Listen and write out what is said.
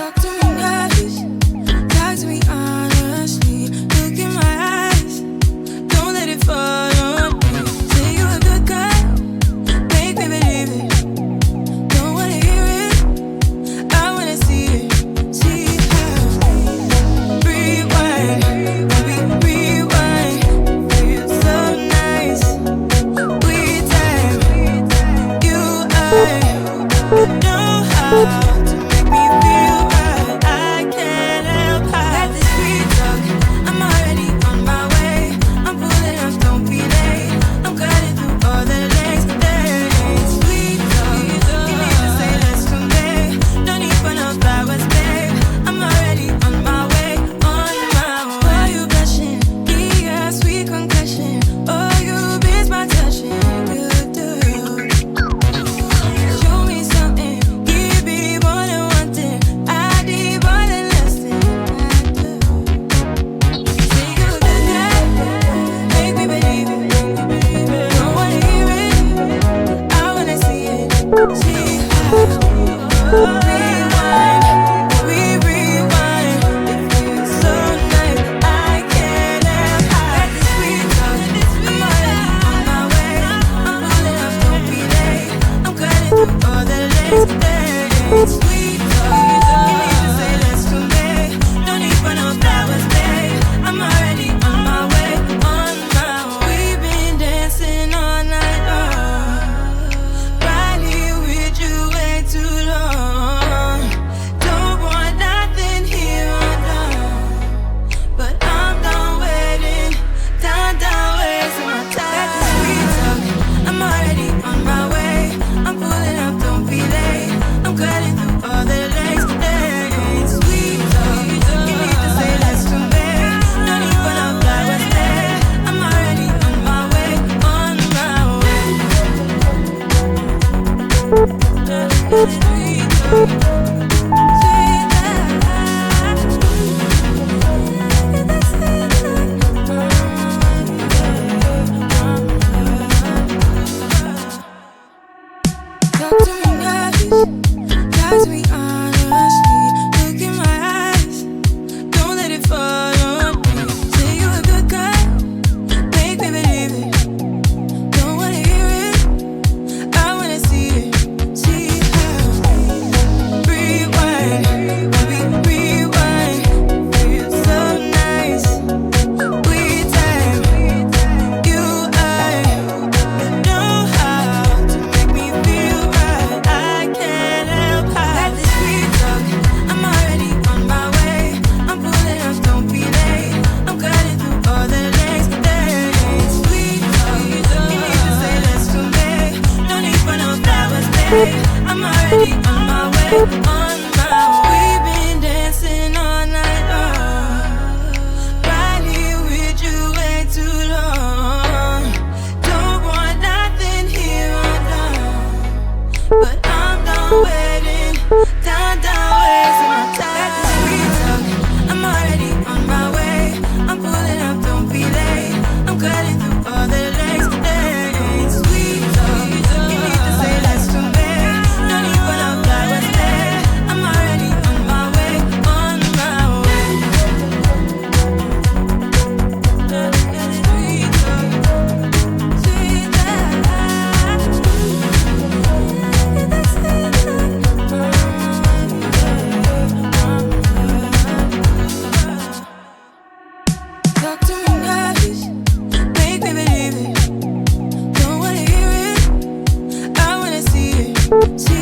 Talk to me nice, talk to me honestly. Look in my eyes, don't let it fall on me. Say you're a good guy, make me believe it. Don't wanna hear it, I wanna see it. See how rewind, rewind. Feels so nice. We time, you I know how. I'm already on my way, We've been dancing all night long. Right here with you way too long. Don't want nothing here or now. But I'm done waiting, done wasting my time. Sweet talk, I'm already on my way. I'm pulling up, don't be late. I'm cutting through all the lanes. Sweet talk, you need to say less to me. Talk to me nice, make me believe it. Don't wanna hear it, I wanna see it.